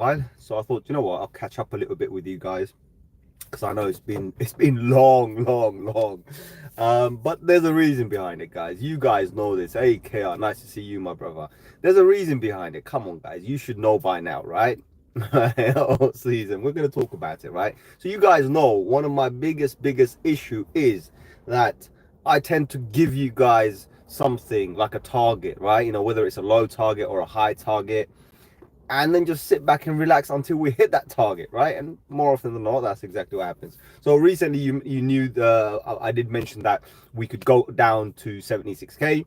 while, so I thought, you know what, I'll catch up a little bit with you guys because I know it's been long. But there's a reason behind it, guys. You guys know this. Hey, KR, nice to see you, my brother. There's a reason behind it. Come on, guys, you should know by now, right? All season, we're gonna talk about it, right? So you guys know one of my biggest issue is that I tend to give you guys something like a target, right? You know, whether it's a low target or a high target, and then just sit back and relax until we hit that target, right? And more often than not, that's exactly what happens. So recently, you knew I did mention that we could go down to 76k.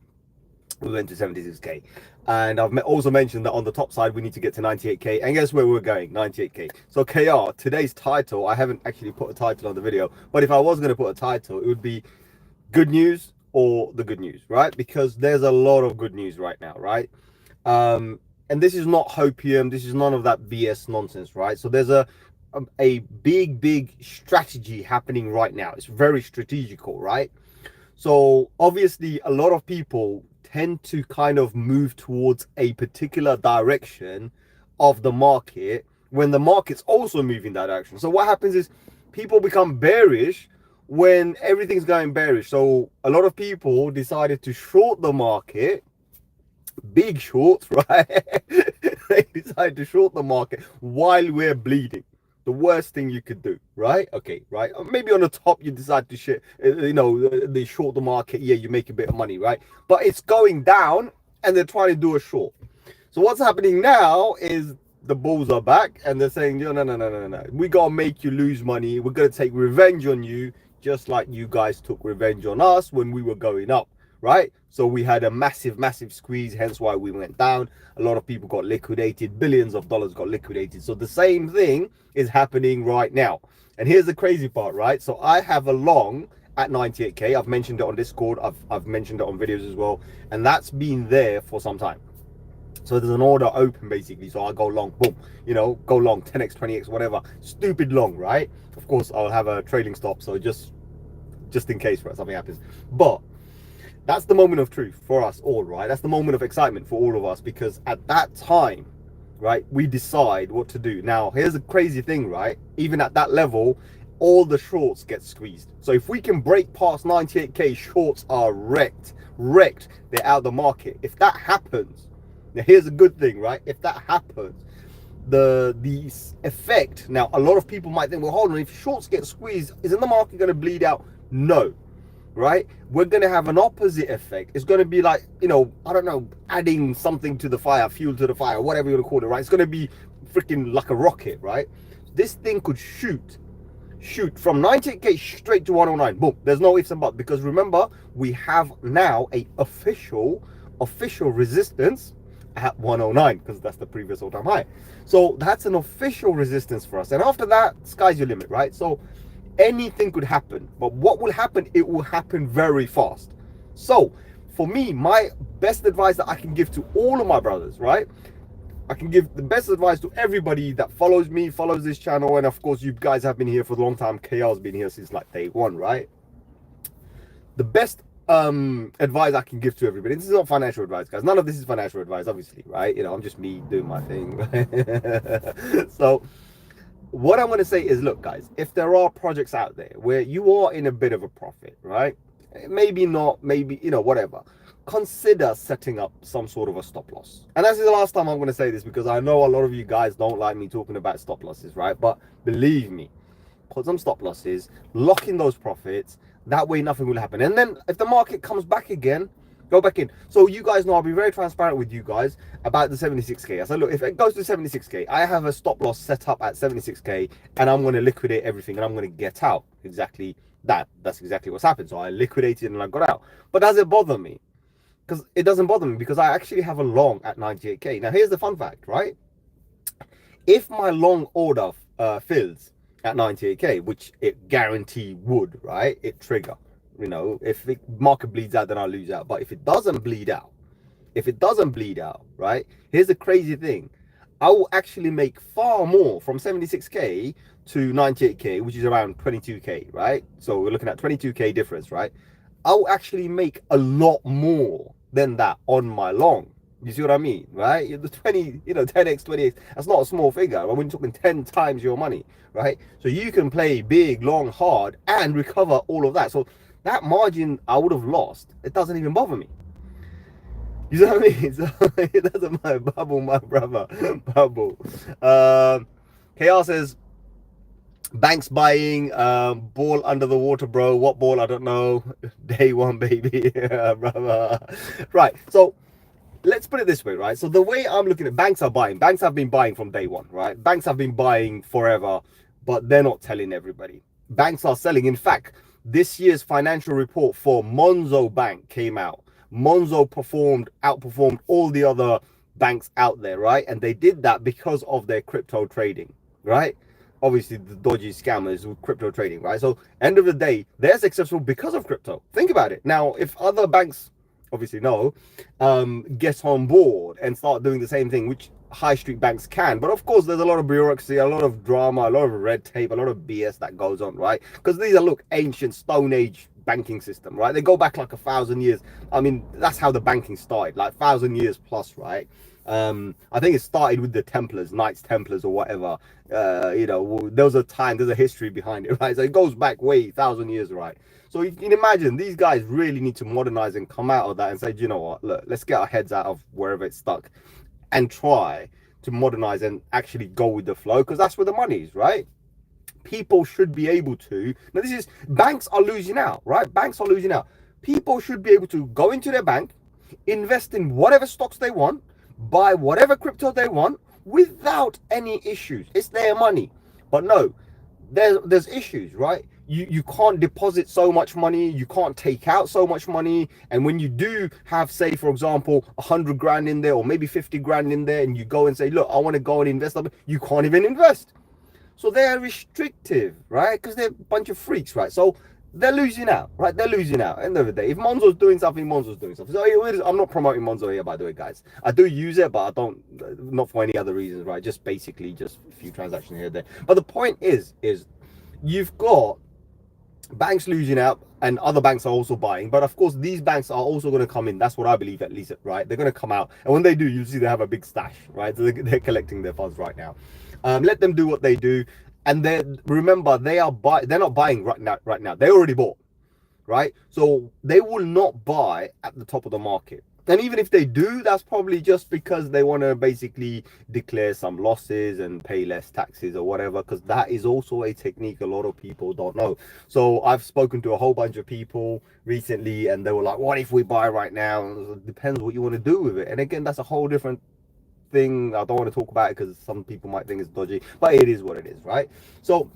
We went to 76k, and I've also mentioned that on the top side we need to get to 98k, and guess where we're going? 98k. So KR, today's title, I haven't actually put a title on the video, but if I was going to put a title, it would be good news or the good news, right? Because there's a lot of good news right now, right? And this is not hopium, this is none of that BS nonsense, right? So there's a big strategy happening right now. It's very strategical, right? So obviously a lot of people tend to kind of move towards a particular direction of the market when the market's also moving that direction. So what happens is people become bearish when everything's going bearish. So a lot of people decided to short the market, big shorts, right? They decide to short the market while we're bleeding. The worst thing you could do, right? Okay, right? Maybe on the top you decide to shit, they short the market. Yeah, you make a bit of money, right? But it's going down and they're trying to do a short. So what's happening now is the bulls are back and they're saying, no. We gotta make you lose money. We're gonna take revenge on you, just like you guys took revenge on us when we were going up, right? So we had a massive squeeze, hence why we went down. A lot of people got liquidated, billions of dollars got liquidated. So the same thing is happening right now. And here's the crazy part, right? So I have a long at 98k. I've mentioned it on Discord. I've mentioned it on videos as well. And that's been there for some time. So there's an order open basically. So I go long, boom, go long, 10x, 20x, whatever. Stupid long, right? Of course, I'll have a trailing stop. So just in case, right, something happens. But that's the moment of truth for us all, right? That's the moment of excitement for all of us, because at that time, right, we decide what to do. Now, here's the crazy thing, right? Even at that level, all the shorts get squeezed. So if we can break past 98k, shorts are wrecked. They're out of the market. If that happens, now here's a good thing, right? If that happens, the effect, now a lot of people might think, well, hold on, if shorts get squeezed, isn't the market going to bleed out? No. Right, we're going to have an opposite effect. It's going to be like, I don't know, adding something to the fire, fuel to the fire, whatever you want to call it, right? It's going to be freaking like a rocket, right? This thing could shoot from 98k straight to 109. Boom, there's no ifs and buts, because remember, we have now a official resistance at 109, because that's the previous all-time high. So that's an official resistance for us, and after that, sky's your limit, right? So anything could happen, but what will happen? It will happen very fast. So for me, my best advice that I can give to all of my brothers, right? I can give the best advice to everybody that follows me, follows this channel, and of course you guys have been here for a long time. KR's been here since like day one, right? The best advice I can give to everybody, this is not financial advice, guys, none of this is financial advice, obviously, right? I'm just me doing my thing, right? So what I'm going to say is, look, guys, if there are projects out there where you are in a bit of a profit, right? Maybe not, maybe, whatever. Consider setting up some sort of a stop loss. And this is the last time I'm going to say this, because I know a lot of you guys don't like me talking about stop losses, right? But believe me, put some stop losses, lock in those profits. That way nothing will happen. And then if the market comes back again, go back in. So you guys know I'll be very transparent with you guys about the 76k. I said, look, if it goes to 76k, I have a stop loss set up at 76k, and I'm going to liquidate everything and I'm going to get out. Exactly that. That's exactly what's happened. So I liquidated and I got out. But does it bother me? Because it doesn't bother me, because I actually have a long at 98k. Now here's the fun fact, right? If my long order fills at 98k, which it guarantee would, right? It trigger. If the market bleeds out, then I lose out. But if it doesn't bleed out, right? Here's the crazy thing. I will actually make far more from 76k to 98k, which is around 22k, right? So we're looking at 22k difference, right? I will actually make a lot more than that on my long, You see what I mean, right? The 20, 10x, 20x, that's not a small figure. When we're talking 10 times your money, right? So you can play big, long, hard, and recover all of that. So that margin I would have lost, it doesn't even bother me. You know what I mean? So it doesn't matter. Bubble, my brother. Bubble. KR says, banks buying, ball under the water, bro. What ball? I don't know. Day one, baby. Yeah, brother. Right. So let's put it this way, right? So the way I'm looking at, banks are buying. Banks have been buying from day one, right? Banks have been buying forever, but they're not telling everybody. Banks are selling. In fact, this year's financial report for Monzo Bank came out. Monzo outperformed all the other banks out there, right? And they did that because of their crypto trading, right? Obviously the dodgy scammers with crypto trading, right? So end of the day, they're successful because of crypto. Think about it. Now, if other banks, obviously no, get on board and start doing the same thing, which high street banks can, but of course there's a lot of bureaucracy, a lot of drama, a lot of red tape, a lot of BS that goes on, right? Because these are, look, ancient Stone Age banking system, right? They go back like 1,000 years. I mean, that's how the banking started, like 1,000 years plus, right? I think it started with the Templars, Knights Templars or whatever. There's a history behind it, right? So it goes back way 1,000 years, right? So you can imagine these guys really need to modernize and come out of that and say, you know what, look, let's get our heads out of wherever it's stuck and try to modernize and actually go with the flow, because that's where the money is, right? People should be able to, now this is, banks are losing out, right? Banks are losing out. People should be able to go into their bank, invest in whatever stocks they want, buy whatever crypto they want without any issues. It's their money. But no, there's issues, right? You can't deposit so much money, you can't take out so much money, and when you do have, say for example, 100 grand in there or maybe 50 grand in there, and you go and say, look, I want to go and invest, you can't even invest. So they're restrictive, right? Because they're a bunch of freaks, right? So they're losing out, right? They're losing out. End of the day, if Monzo's doing something, Monzo's doing something. So I'm not promoting Monzo here, by the way, guys. I do use it, but I don't, not for any other reasons, right? Just basically just a few transactions here and there. But the point is you've got banks losing out and other banks are also buying, but of course these banks are also going to come in. That's what I believe, at least, right? They're going to come out, and when they do, you'll see they have a big stash, right? So they're collecting their funds right now. Let them do what they do, and then remember, they're not buying right now. They already bought, right? So they will not buy at the top of the market. And even if they do, that's probably just because they want to basically declare some losses and pay less taxes or whatever, because that is also a technique a lot of people don't know. So I've spoken to a whole bunch of people recently, and they were like, what if we buy right now? It depends what you want to do with it. And again, that's a whole different thing. I don't want to talk about it because some people might think it's dodgy, but it is what it is, right? So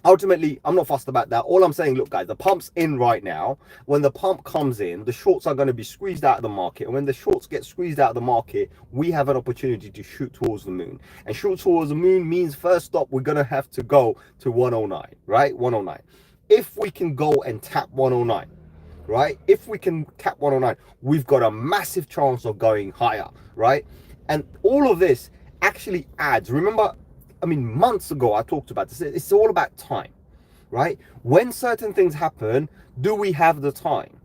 ultimately, I'm not fussed about that. All I'm saying, look, guys, the pump's in right now. When the pump comes in, the shorts are going to be squeezed out of the market. And when the shorts get squeezed out of the market, we have an opportunity to shoot towards the moon. And shoot towards the moon means, first stop, we're going to have to go to 109, right? 109. If we can go and tap 109, right? If we can tap 109, we've got a massive chance of going higher, right? And all of this actually adds, remember, I mean, months ago, I talked about this. It's all about time, right? When certain things happen, do we have the time?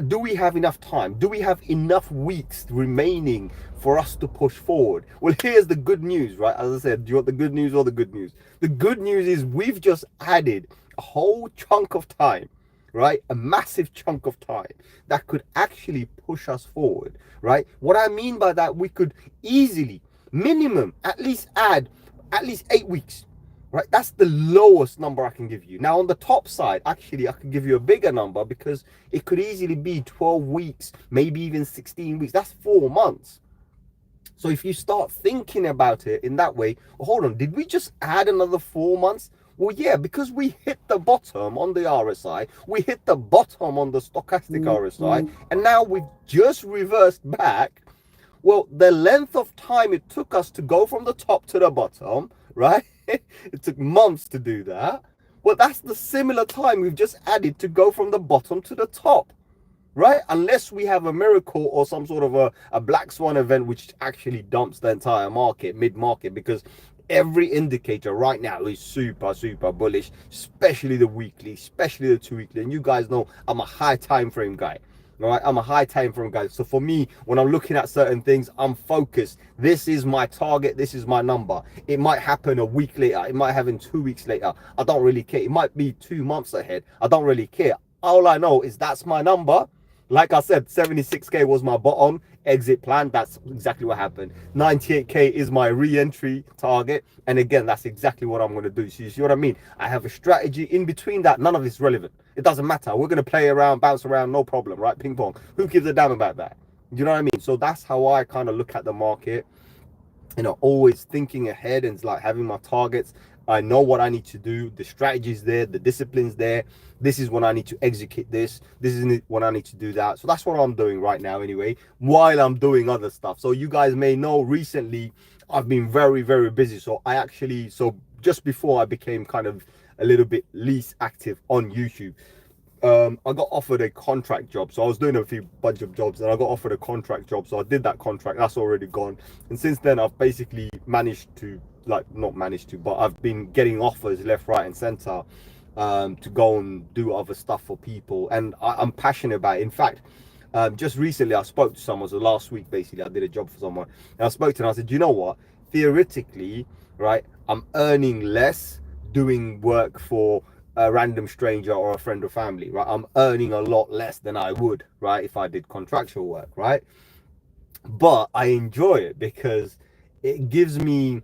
Do we have enough time? Do we have enough weeks remaining for us to push forward? Well, here's the good news, right? As I said, do you want the good news or the good news? The good news is we've just added a whole chunk of time, right? A massive chunk of time that could actually push us forward, right? What I mean by that, we could easily, minimum, at least add at least 8 weeks, right? That's the lowest number I can give you. Now on the top side, actually, I can give you a bigger number, because it could easily be 12 weeks, maybe even 16 weeks. That's 4 months. So if you start thinking about it in that way, well, hold on, did we just add another 4 months? Well, yeah, because we hit the bottom on the RSI, we hit the bottom on the stochastic RSI, and now we've just reversed back. Well, the length of time it took us to go from the top to the bottom, right? It took months to do that. Well, that's the similar time we've just added to go from the bottom to the top, right? Unless we have a miracle or some sort of a black swan event which actually dumps the entire market, mid-market, because every indicator right now is super bullish, especially the weekly, especially the 2 weekly. And you guys know I'm a high time frame guy. All right, I'm a high time frame guy. So for me, when I'm looking at certain things, I'm focused. This is my target. This is my number. It might happen a week later. It might happen 2 weeks later. I don't really care. It might be 2 months ahead. I don't really care. All I know is that's my number. Like I said, 76k was my bottom exit plan. That's exactly what happened. 98k is my re-entry target. And again, that's exactly what I'm going to do. So you see what I mean? I have a strategy in between that. None of it's relevant. It doesn't matter. We're going to play around, bounce around, no problem, right? Ping pong. Who gives a damn about that? You know what I mean? So that's how I kind of look at the market. You know, always thinking ahead and like having my targets. I know what I need to do. The strategy's there, the discipline's there. This is when I need to execute this. This is when I need to do that. So that's what I'm doing right now anyway, while I'm doing other stuff. So you guys may know recently I've been very, very busy. So just before I became kind of a little bit least active on YouTube, I got offered a contract job. So I was doing a bunch of jobs and I got offered a contract job. So I did that contract. That's already gone. And since then, I've basically managed to, not managed to, but I've been getting offers left, right, and center to go and do other stuff for people. And I'm passionate about it. In fact, just recently I spoke to someone. So last week, basically, I did a job for someone. And I spoke to them. I said, you know what? Theoretically, right, I'm earning less doing work for a random stranger or a friend or family, right? I'm earning a lot less than I would, right, if I did contractual work, right? But I enjoy it because it gives me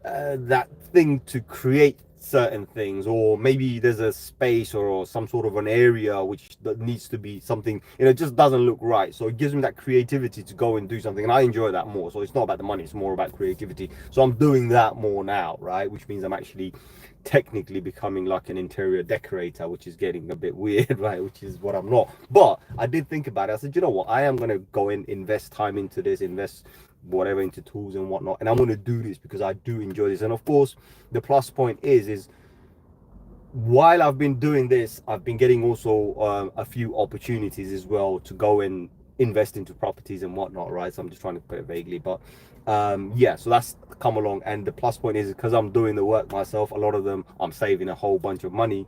that thing to create certain things, or maybe there's a space or some sort of an area which that needs to be something, it just doesn't look right. So it gives me that creativity to go and do something, and I enjoy that more. So it's not about the money, it's more about creativity. So I'm doing that more now, right? Which means I'm actually technically becoming like an interior decorator, which is getting a bit weird, right? Which is what I'm not. But I did think about it. I said, you know what, I am going to go and invest time into this, invest whatever into tools and whatnot, and I'm going to do this because I do enjoy this. And of course, the plus point is while I've been doing this, I've been getting also a few opportunities as well to go and invest into properties and whatnot, right? So I'm just trying to put it vaguely, but yeah, so that's come along. And the plus point is because I'm doing the work myself, a lot of them I'm saving a whole bunch of money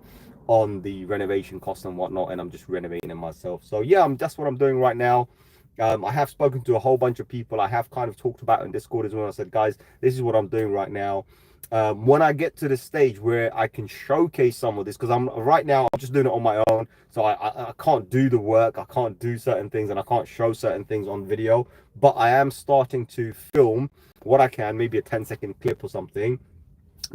on the renovation costs and whatnot, and I'm just renovating it myself. So yeah, that's what I'm doing right now. I have spoken to a whole bunch of people. I have kind of talked about it in Discord as well. I said, guys, this is what I'm doing right now. When I get to the stage where I can showcase some of this, because I'm just doing it on my own, so I can't do the work, I can't do certain things, and I can't show certain things on video, but I am starting to film what I can, maybe a 10-second clip or something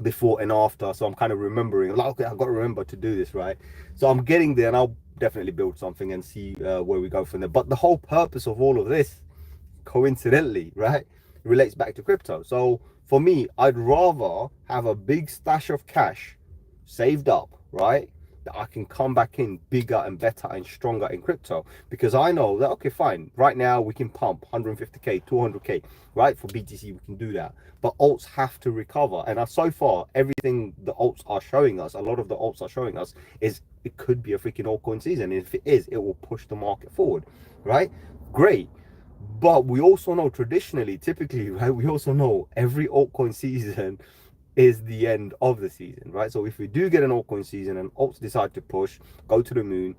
before and after. So I'm kind of remembering, like, okay, I've got to remember to do this, right? So I'm getting there, and I'll definitely build something and see where we go from there. But the whole purpose of all of this, coincidentally, right, relates back to crypto. So for me, I'd rather have a big stash of cash saved up, right, that I can come back in bigger and better and stronger in crypto, because I know that, okay, fine, right now we can pump 150k, 200k, right? For BTC we can do that, but alts have to recover. And so far, everything the alts are showing us, a lot of the alts are showing us, is it could be a freaking altcoin season. And if it is, it will push the market forward, right? Great. But we also know traditionally, typically, right, we also know every altcoin season is the end of the season, right? So if we do get an altcoin season and alts decide to push, go to the moon,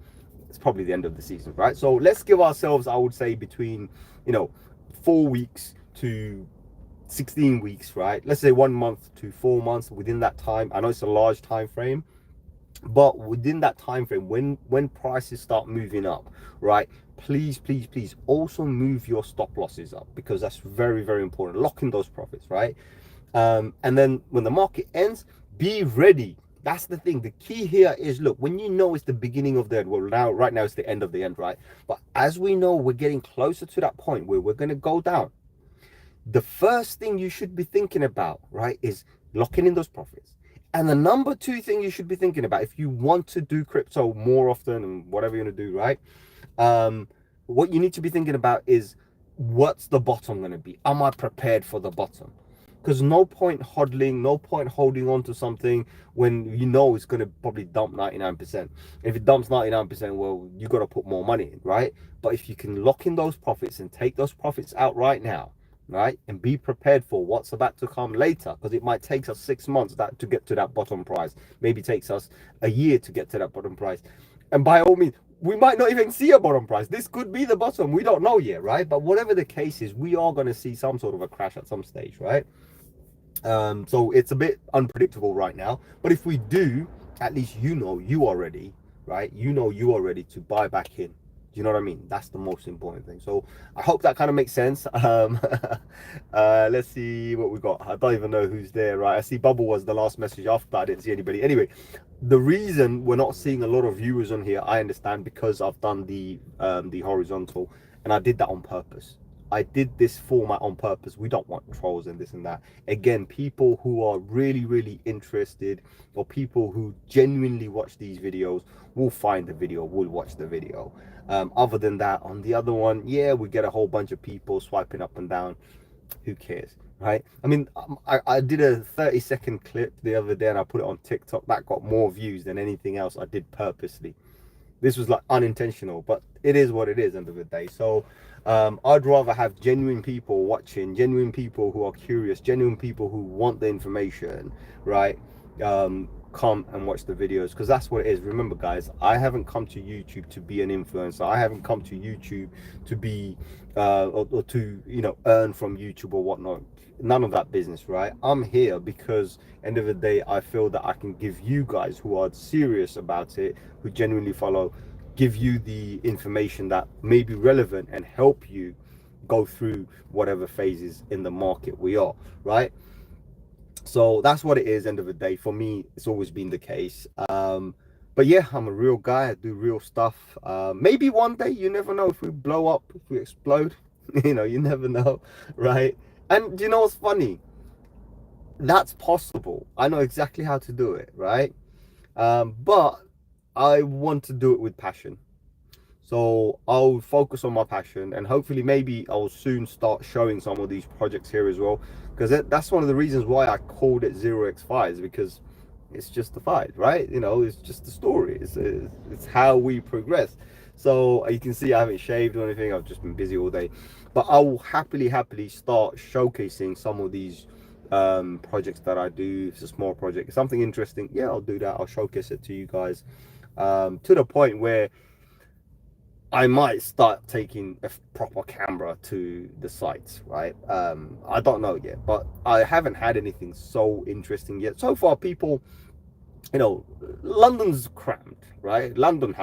it's probably the end of the season, right? So let's give ourselves, I would say, between 4 weeks to 16 weeks, right? Let's say 1 month to 4 months. Within that time, I know it's a large time frame, but within that time frame, when prices start moving up, right, please also move your stop losses up, because that's very, very important. Lock in those profits, right? And then when the market ends, be ready. That's the thing. The key here is, look, when you know it's the beginning of the end, well, right now it's the end of the end, right? But as we know, we're getting closer to that point where we're going to go down. The first thing you should be thinking about, right, is locking in those profits. And the number two thing you should be thinking about, if you want to do crypto more often and whatever you're going to do, right, what you need to be thinking about is, what's the bottom going to be? Am I prepared for the bottom? Because no point hodling, no point holding on to something when you know it's going to probably dump 99%. If it dumps 99%, well, you got to put more money in, right? But if you can lock in those profits and take those profits out right now, right, and be prepared for what's about to come later, because it might take us 6 months to get to that bottom price. Maybe takes us a year to get to that bottom price. And by all means, we might not even see a bottom price. This could be the bottom. We don't know yet, right? But whatever the case is, we are going to see some sort of a crash at some stage, right? So it's a bit unpredictable right now. But if we do, at least you are ready, right? You are ready to buy back in. Do you know what I mean? That's the most important thing. So I hope that kind of makes sense. Let's see what we got. I don't even know who's there, right? I see Bubble was the last message after. I didn't see anybody. Anyway, the reason we're not seeing a lot of viewers on here, I understand, because I've done the horizontal, and I did that on purpose. I did this format on purpose. We don't want trolls and this and that. Again, people who are really, really interested, or people who genuinely watch these videos, will find the video, will watch the video. Other than that, on the other one, yeah, we get a whole bunch of people swiping up and down. Who cares, right? I mean, I did a 30-second clip the other day and I put it on TikTok. That got more views than anything else I did purposely. This was like unintentional, but it is what it is, end of the day. So I'd rather have genuine people watching, genuine people who are curious, genuine people who want the information, right? Come and watch the videos, because that's what it is. Remember, guys, I haven't come to YouTube to be an influencer. I haven't come to YouTube to be or to, you know, earn from YouTube or whatnot. None of that business, right? I'm here because end of the day, I feel that I can give you guys who are serious about it, who genuinely follow, give you the information that may be relevant and help you go through whatever phases in the market we are, right? So that's what it is. End of the day, for me, it's always been the case. But yeah, I'm a real guy. I do real stuff. Maybe one day, you never know, if we blow up, if we explode, you know, you never know, right? And you know what's funny? That's possible. I know exactly how to do it, right? But I want to do it with passion. So I'll focus on my passion, and hopefully maybe I'll soon start showing some of these projects here as well, because that's one of the reasons why I called it 0xfiles, because it's justified, right? You know, it's just the story. It's how we progress. So you can see I haven't shaved or anything. I've just been busy all day, but I will happily start showcasing some of these projects that I do. If it's a small project, something interesting, yeah, I'll do that. I'll showcase it to you guys, to the point where I might start taking a proper camera to the sites, right? I don't know yet, but I haven't had anything so interesting yet. So far, people, you know, London's crammed, right? London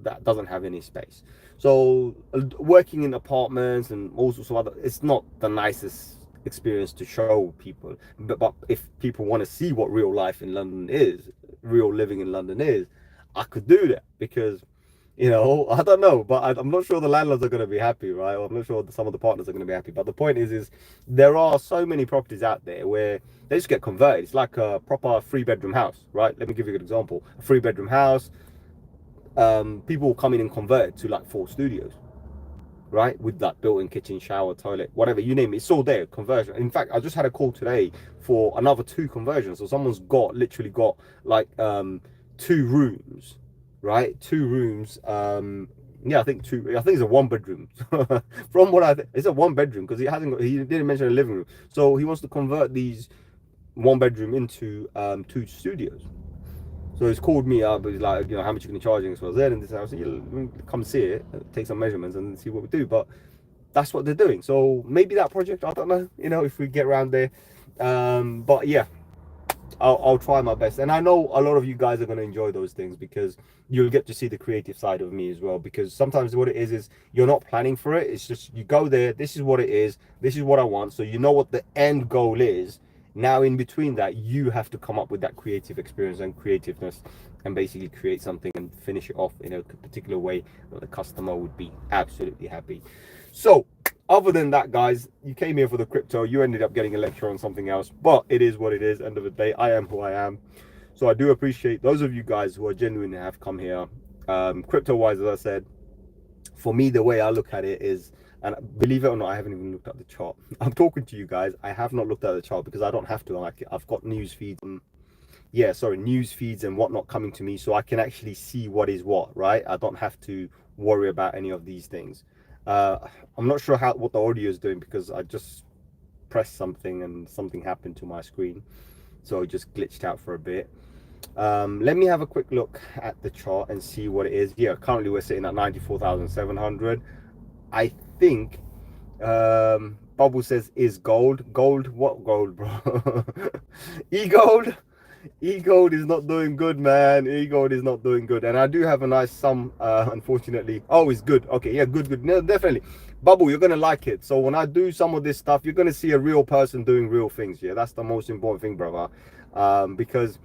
that doesn't have any space. So working in apartments and also some other, it's not the nicest experience to show people. But if people want to see what real life in London is, real living in London is, I could do that, because, you know, I don't know, but I'm not sure the landlords are going to be happy, right? Or I'm not sure some of the partners are going to be happy. But the point is there are so many properties out there where they just get converted. It's like a proper 3-bedroom house, right? Let me give you an example. A 3-bedroom house, people will come in and convert it to like 4 studios, right? With that built-in kitchen, shower, toilet, whatever, you name it, it's all there, conversion. In fact, I just had a call today for another 2 conversions. So someone's literally got like 2 rooms, right? 2 rooms. Yeah, I think it's a 1-bedroom. From what it's a 1-bedroom, because he didn't mention a living room. So he wants to convert these 1-bedroom into 2 studios. So he's called me up, but he's like, you know, how much you can charge us for that and this. And I was like, yeah, come see it, take some measurements and see what we do. But that's what they're doing. So maybe that project, I don't know, you know, if we get around there. But yeah, I'll try my best, and I know a lot of you guys are going to enjoy those things, because you'll get to see the creative side of me as well. Because sometimes what it is you're not planning for it. It's just you go there, this is what it is, this is what I want, so you know what the end goal is. Now in between that, you have to come up with that creative experience and creativeness, and basically create something and finish it off in a particular way that the customer would be absolutely happy. So other than that, guys, you came here for the crypto, you ended up getting a lecture on something else, but it is what it is. End of the day, I am who I am. So I do appreciate those of you guys who are genuine and have come here. Crypto wise, as I said, for me, the way I look at it is, and believe it or not, I haven't even looked at the chart. I'm talking to you guys, I have not looked at the chart because I don't have to. I've got news feeds, news feeds and whatnot coming to me, so I can actually see what is what, right? I don't have to worry about any of these things. I'm not sure what the audio is doing, because I just pressed something and something happened to my screen, so it just glitched out for a bit. Let me have a quick look at the chart and see what it is. Yeah, currently we're sitting at 94,700. I think Bubble says, is gold? What gold, bro? E-gold? E-gold is not doing good, man. E-gold is not doing good. And I do have a nice sum, unfortunately. Oh, it's good. Okay, yeah, good. No, definitely. Bubble, you're going to like it. So when I do some of this stuff, you're going to see a real person doing real things. Yeah, that's the most important thing, brother. Because,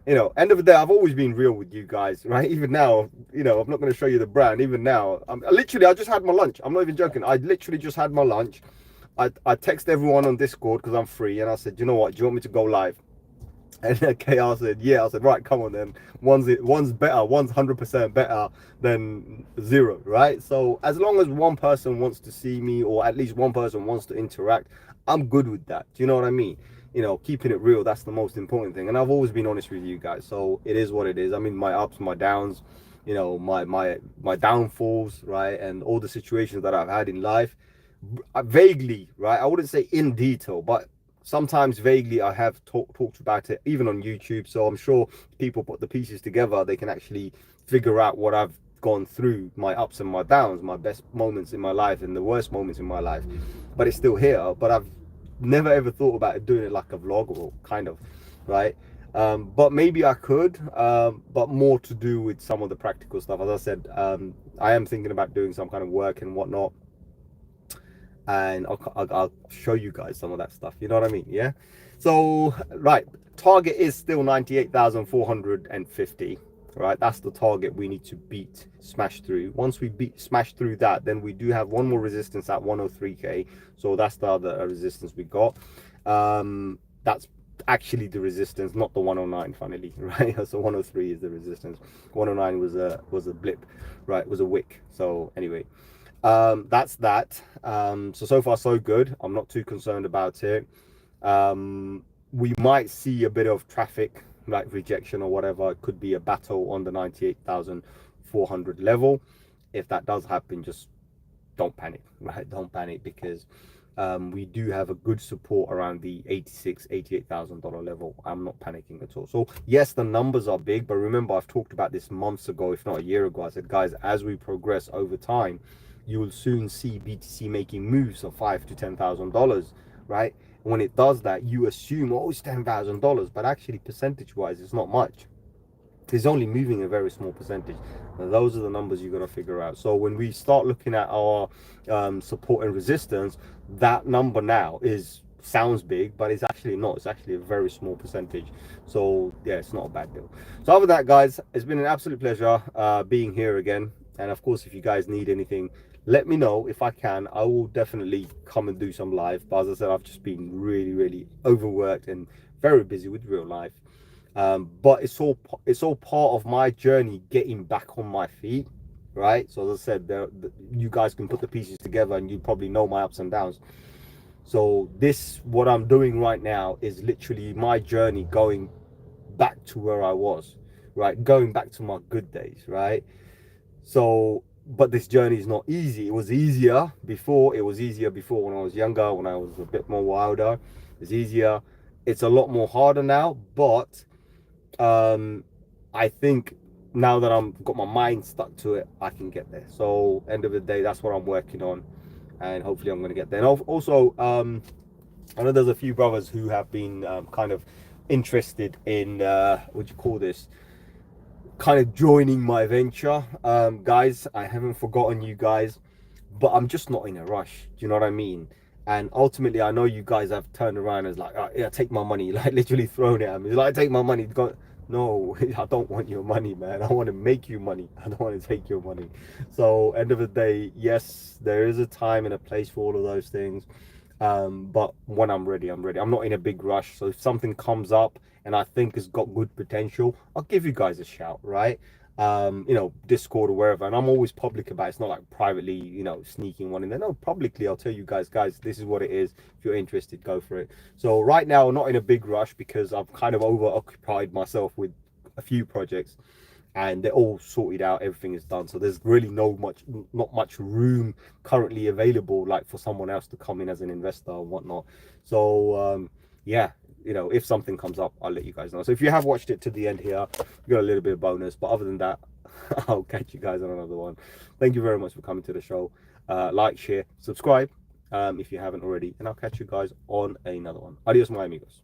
you know, end of the day, I've always been real with you guys, right? Even now, you know, I'm not going to show you the brand. Even now, I just had my lunch. I'm not even joking. I literally just had my lunch. I text everyone on Discord because I'm free. And I said, you know what? Do you want me to go live? And KR said, yeah. I said, right, come on then. One's better, one's 100% better than zero, right? So as long as one person wants to see me, or at least one person wants to interact, I'm good with that. Do you know what I mean? You know, keeping it real, that's the most important thing. And I've always been honest with you guys. So it is what it is. I mean, my ups, my downs, you know, my downfalls, right? And all the situations that I've had in life, vaguely, right? I wouldn't say in detail, but sometimes vaguely I have talked about it even on YouTube. So I'm sure people put the pieces together, they can actually figure out what I've gone through, my ups and my downs, my best moments in my life and the worst moments in my life. But it's still here. But I've never ever thought about doing it like a vlog, or kind of, right? But maybe I could, but more to do with some of the practical stuff. As I said, I am thinking about doing some kind of work and whatnot, and I'll show you guys some of that stuff, you know what I mean? Yeah. So right, target is still 98,450, right? That's the target we need to beat, smash through. Once we smash through that, then we do have one more resistance at 103k. So that's the other resistance we got. That's actually the resistance, not the 109, funnily, right? So 103 is the resistance. 109 was a blip, right? It was a wick. So anyway, that's that. So far so good. I'm not too concerned about it. We might see a bit of traffic, like rejection or whatever. It could be a battle on the 98,400 level. If that does happen, just don't panic, right? Don't panic, because we do have a good support around the 86, $88,000 level. I'm not panicking at all. So yes, the numbers are big, but remember, I've talked about this months ago, if not a year ago. I said, guys, as we progress over time, you will soon see BTC making moves of $5,000 to $10,000, right? When it does that, you assume, oh, it's $10,000, but actually percentage wise, it's not much. It's only moving a very small percentage. And those are the numbers you got to figure out. So when we start looking at our support and resistance, that number now sounds big, but it's actually not. It's actually a very small percentage. So yeah, it's not a bad deal. So other than that, guys, it's been an absolute pleasure being here again. And of course, if you guys need anything, let me know. If I can, I will definitely come and do some live. But as I said, I've just been really overworked and very busy with real life. But it's all part of my journey getting back on my feet, right? So as I said, you guys can put the pieces together and you probably know my ups and downs. So what I'm doing right now is literally my journey going back to where I was, right? Going back to my good days, right? So, but this journey is not easy. It was easier before. It was easier before when I was younger, when I was a bit more wilder. It's easier. It's a lot more harder now, but I think now that I'm got my mind stuck to it, I can get there. So end of the day, that's what I'm working on, and hopefully I'm going to get there. And also, I know there's a few brothers who have been kind of interested in what do you call this, kind of joining my venture. Guys, I haven't forgotten you guys, but I'm just not in a rush. Do you know what I mean? And ultimately, I know you guys have turned around as like, oh, yeah, take my money, like literally thrown it at me. It's like, take my money. No, I don't want your money, man. I want to make you money. I don't want to take your money. So end of the day, yes, there is a time and a place for all of those things. But when I'm ready, I'm ready. I'm not in a big rush. So if something comes up and I think has got good potential, I'll give you guys a shout, right? You know, Discord or wherever. And I'm always public about it. It's not like privately, you know, sneaking one in there. No, publicly, I'll tell you guys, this is what it is. If you're interested, go for it. So right now, I'm not in a big rush because I've kind of over-occupied myself with a few projects and they're all sorted out. Everything is done. So there's really not much room currently available, like for someone else to come in as an investor or whatnot. So yeah, you know, if something comes up, I'll let you guys know. So if you have watched it to the end here, you got a little bit of bonus. But other than that, I'll catch you guys on another one. Thank you very much for coming to the show. Like, share, subscribe if you haven't already, and I'll catch you guys on another one. Adios, my amigos.